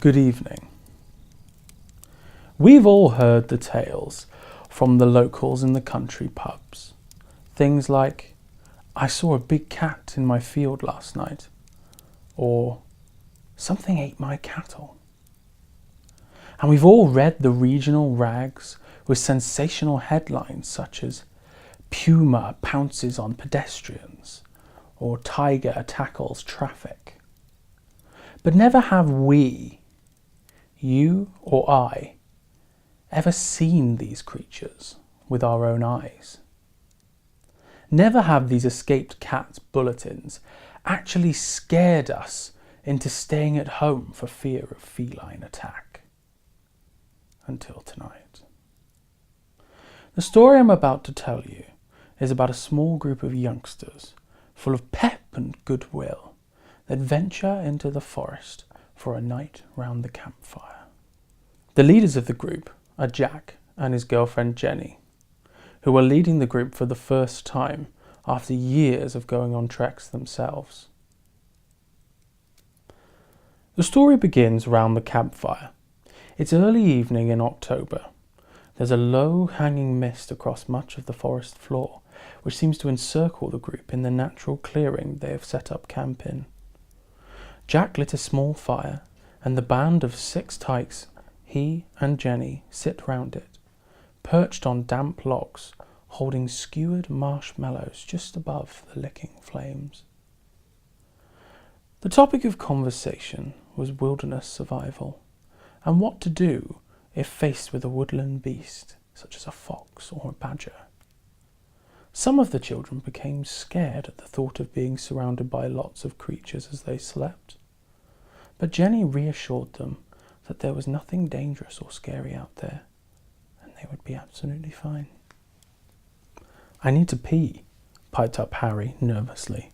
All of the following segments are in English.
Good evening. We've all heard the tales from the locals in the country pubs. Things like, I saw a big cat in my field last night, or something ate my cattle. And we've all read the regional rags with sensational headlines such as Puma pounces on pedestrians, or Tiger tackles traffic. But never have we, you or I, ever seen these creatures with our own eyes. Never have these escaped cats' bulletins actually scared us into staying at home for fear of feline attack. Until tonight. The story I'm about to tell you is about a small group of youngsters full of pep and goodwill that venture into the forest for a night round the campfire. The leaders of the group are Jack and his girlfriend Jenny, who are leading the group for the first time after years of going on treks themselves. The story begins round the campfire. It's early evening in October. There's a low hanging mist across much of the forest floor, which seems to encircle the group in the natural clearing they have set up camp in. Jack lit a small fire, and the band of 6 tykes, he and Jenny, sit round it, perched on damp logs, holding skewered marshmallows just above the licking flames. The topic of conversation was wilderness survival, and what to do if faced with a woodland beast, such as a fox or a badger. Some of the children became scared at the thought of being surrounded by lots of creatures as they slept, but Jenny reassured them that there was nothing dangerous or scary out there, and they would be absolutely fine. I need to pee, piped up Harry nervously.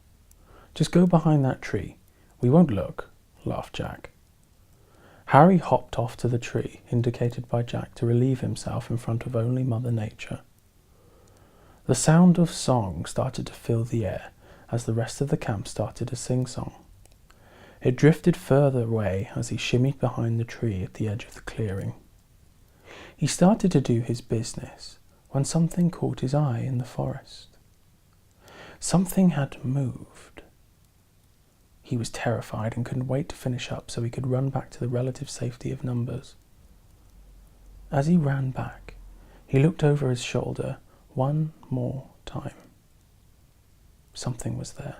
Just go behind that tree. We won't look, laughed Jack. Harry hopped off to the tree indicated by Jack to relieve himself in front of only Mother Nature. The sound of song started to fill the air as the rest of the camp started to sing song. It drifted further away as he shimmied behind the tree at the edge of the clearing. He started to do his business when something caught his eye in the forest. Something had moved. He was terrified and couldn't wait to finish up so he could run back to the relative safety of numbers. As he ran back, he looked over his shoulder one more time. Something was there,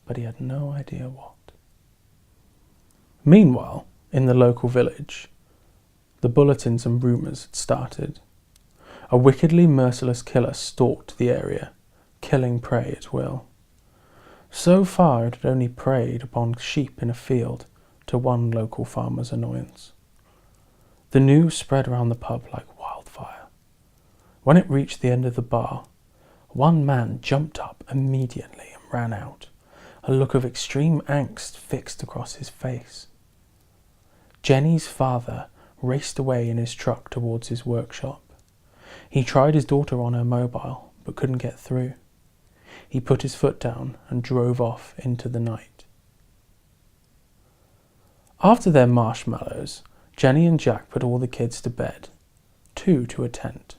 but he had no idea what. Meanwhile, in the local village, the bulletins and rumours had started. A wickedly merciless killer stalked the area, killing prey at will. So far it had only preyed upon sheep in a field, to one local farmer's annoyance. The news spread around the pub like wildfire. When it reached the end of the bar, one man jumped up immediately and ran out, a look of extreme angst fixed across his face. Jenny's father raced away in his truck towards his workshop. He tried his daughter on her mobile, but couldn't get through. He put his foot down and drove off into the night. After their marshmallows, Jenny and Jack put all the kids to bed, 2 to a tent.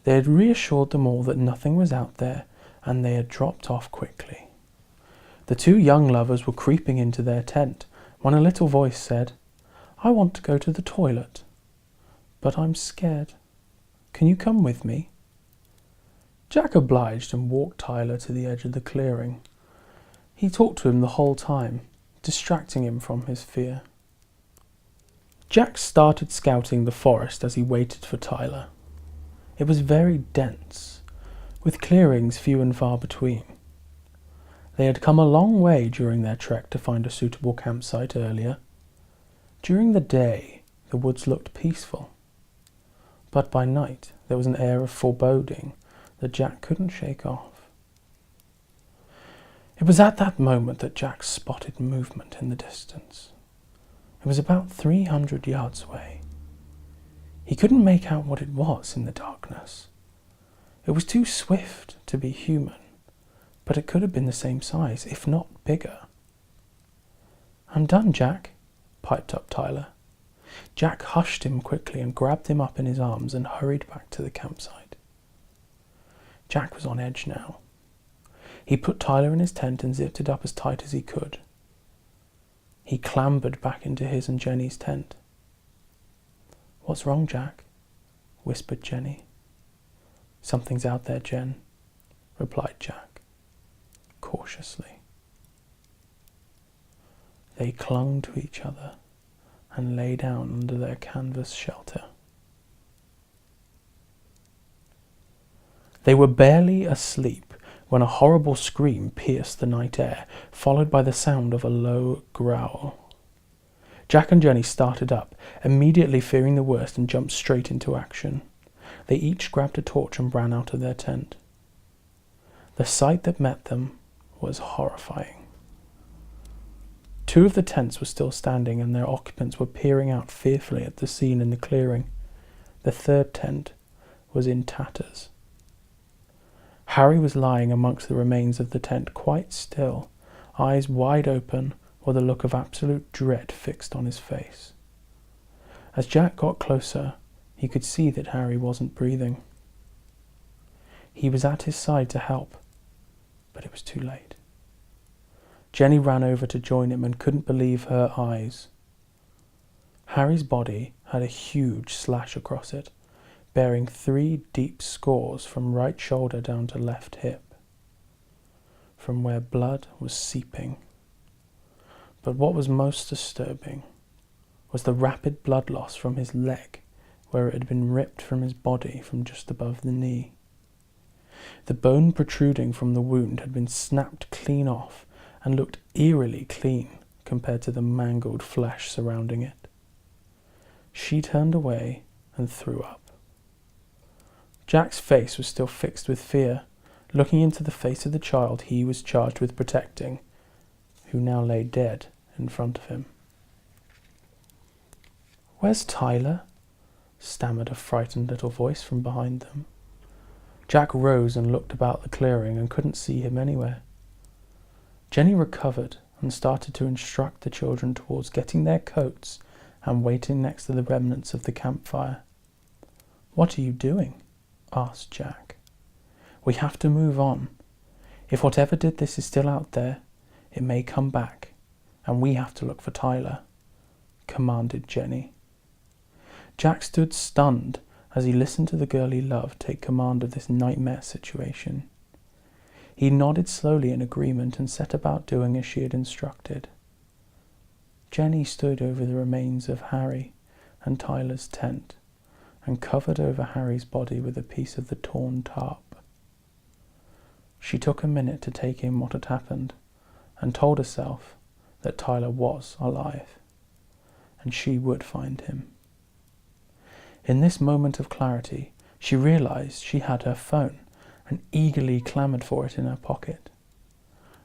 They had reassured them all that nothing was out there, and they had dropped off quickly. The 2 young lovers were creeping into their tent when a little voice said, "I want to go to the toilet, but I'm scared. Can you come with me?" Jack obliged and walked Tyler to the edge of the clearing. He talked to him the whole time, distracting him from his fear. Jack started scouting the forest as he waited for Tyler. It was very dense, with clearings few and far between. They had come a long way during their trek to find a suitable campsite earlier. During the day, the woods looked peaceful, but by night there was an air of foreboding that Jack couldn't shake off. It was at that moment that Jack spotted movement in the distance. It was about 300 yards away. He couldn't make out what it was in the darkness. It was too swift to be human, but it could have been the same size, if not bigger. "I'm done, Jack," piped up Tyler. Jack hushed him quickly and grabbed him up in his arms and hurried back to the campsite. Jack was on edge now. He put Tyler in his tent and zipped it up as tight as he could. He clambered back into his and Jenny's tent. "What's wrong, Jack?" whispered Jenny. "Something's out there, Jen," replied Jack, cautiously. They clung to each other and lay down under their canvas shelter. They were barely asleep when a horrible scream pierced the night air, followed by the sound of a low growl. Jack and Jenny started up, immediately fearing the worst, and jumped straight into action. They each grabbed a torch and ran out of their tent. The sight that met them was horrifying. 2 of the tents were still standing, and their occupants were peering out fearfully at the scene in the clearing. The 3rd tent was in tatters. Harry was lying amongst the remains of the tent, quite still, eyes wide open, with a look of absolute dread fixed on his face. As Jack got closer, he could see that Harry wasn't breathing. He was at his side to help, but it was too late. Jenny ran over to join him and couldn't believe her eyes. Harry's body had a huge slash across it, bearing 3 deep scores from right shoulder down to left hip, from where blood was seeping. But what was most disturbing was the rapid blood loss from his leg, where it had been ripped from his body from just above the knee. The bone protruding from the wound had been snapped clean off and looked eerily clean compared to the mangled flesh surrounding it. She turned away and threw up. Jack's face was still fixed with fear, looking into the face of the child he was charged with protecting, who now lay dead in front of him. "Where's Tyler?" stammered a frightened little voice from behind them. Jack rose and looked about the clearing and couldn't see him anywhere. Jenny recovered and started to instruct the children towards getting their coats and waiting next to the remnants of the campfire. "What are you doing?" asked Jack. "We have to move on. If whatever did this is still out there, it may come back, and we have to look for Tyler," commanded Jenny. Jack stood stunned as he listened to the girl he loved take command of this nightmare situation. He nodded slowly in agreement and set about doing as she had instructed. Jenny stood over the remains of Harry and Tyler's tent and covered over Harry's body with a piece of the torn tarp. She took a minute to take in what had happened and told herself that Tyler was alive and she would find him. In this moment of clarity, she realized she had her phone and eagerly clamoured for it in her pocket.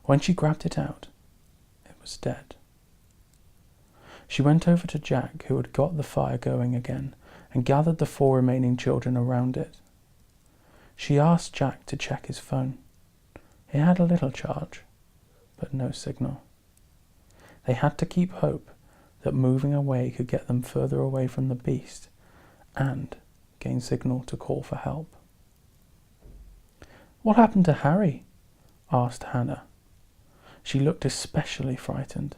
When she grabbed it out, it was dead. She went over to Jack, who had got the fire going again, and gathered the 4 remaining children around it. She asked Jack to check his phone. It had a little charge, but no signal. They had to keep hope that moving away could get them further away from the beast and gain signal to call for help. "What happened to Harry?" asked Hannah. She looked especially frightened,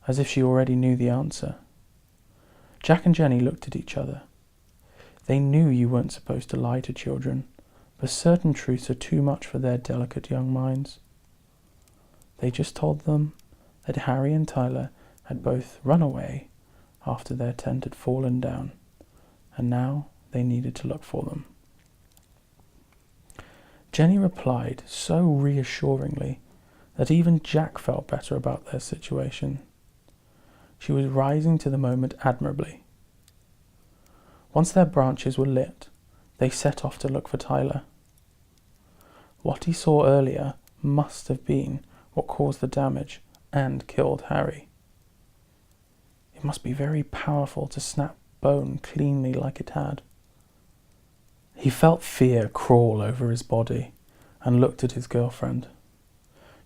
as if she already knew the answer. Jack and Jenny looked at each other. They knew you weren't supposed to lie to children, but certain truths are too much for their delicate young minds. They just told them that Harry and Tyler had both run away after their tent had fallen down, and now they needed to look for them. Jenny replied so reassuringly that even Jack felt better about their situation. She was rising to the moment admirably. Once their branches were lit, they set off to look for Tyler. What he saw earlier must have been what caused the damage and killed Harry. It must be very powerful to snap bone cleanly like it had. He felt fear crawl over his body and looked at his girlfriend.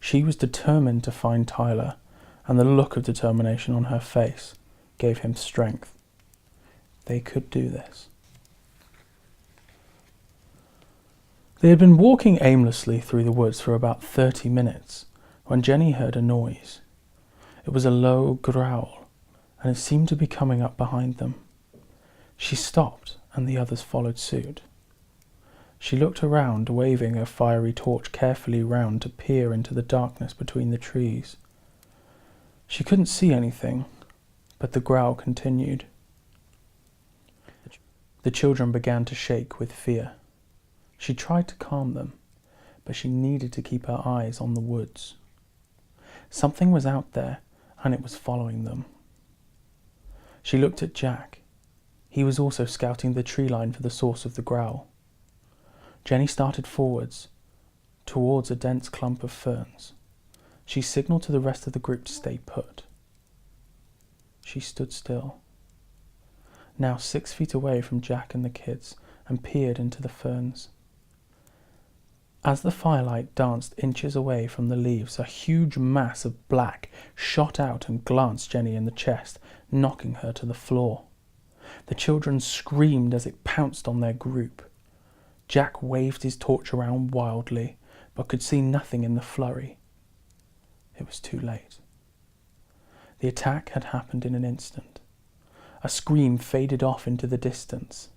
She was determined to find Tyler, and the look of determination on her face gave him strength. They could do this. They had been walking aimlessly through the woods for about 30 minutes when Jenny heard a noise. It was a low growl, and it seemed to be coming up behind them. She stopped, and the others followed suit. She looked around, waving her fiery torch carefully round to peer into the darkness between the trees. She couldn't see anything, but the growl continued. The children began to shake with fear. She tried to calm them, but she needed to keep her eyes on the woods. Something was out there, and it was following them. She looked at Jack. He was also scouting the tree line for the source of the growl. Jenny started forwards, towards a dense clump of ferns. She signalled to the rest of the group to stay put. She stood still, now 6 feet away from Jack and the kids, and peered into the ferns. As the firelight danced inches away from the leaves, a huge mass of black shot out and glanced Jenny in the chest, knocking her to the floor. The children screamed as it pounced on their group. Jack waved his torch around wildly, but could see nothing in the flurry. It was too late. The attack had happened in an instant. A scream faded off into the distance.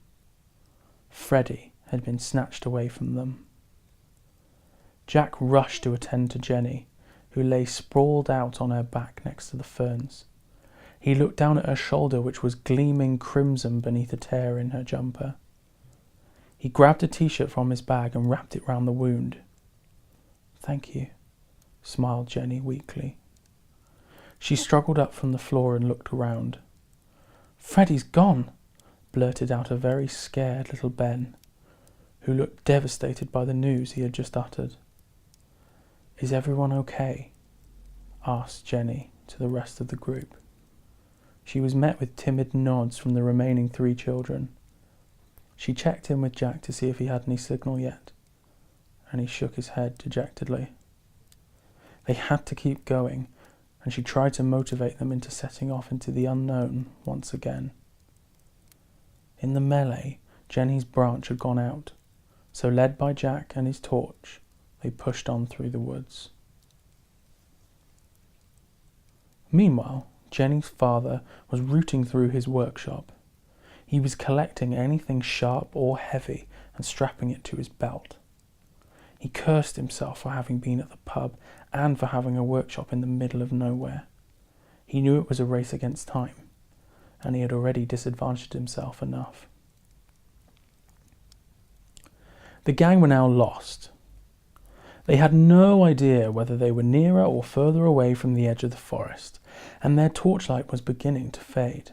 Freddie had been snatched away from them. Jack rushed to attend to Jenny, who lay sprawled out on her back next to the ferns. He looked down at her shoulder, which was gleaming crimson beneath a tear in her jumper. He grabbed a t-shirt from his bag and wrapped it round the wound. "Thank you," smiled Jenny weakly. She struggled up from the floor and looked around. "Freddie's gone," blurted out a very scared little Ben, who looked devastated by the news he had just uttered. "Is everyone okay?" asked Jenny to the rest of the group. She was met with timid nods from the remaining 3 children. She checked in with Jack to see if he had any signal yet, and he shook his head dejectedly. They had to keep going, and she tried to motivate them into setting off into the unknown once again. In the melee, Jenny's branch had gone out, so led by Jack and his torch, they pushed on through the woods. Meanwhile, Jenny's father was rooting through his workshop. He was collecting anything sharp or heavy and strapping it to his belt. He cursed himself for having been at the pub and for having a workshop in the middle of nowhere. He knew it was a race against time, and he had already disadvantaged himself enough. The gang were now lost. They had no idea whether they were nearer or further away from the edge of the forest, and their torchlight was beginning to fade.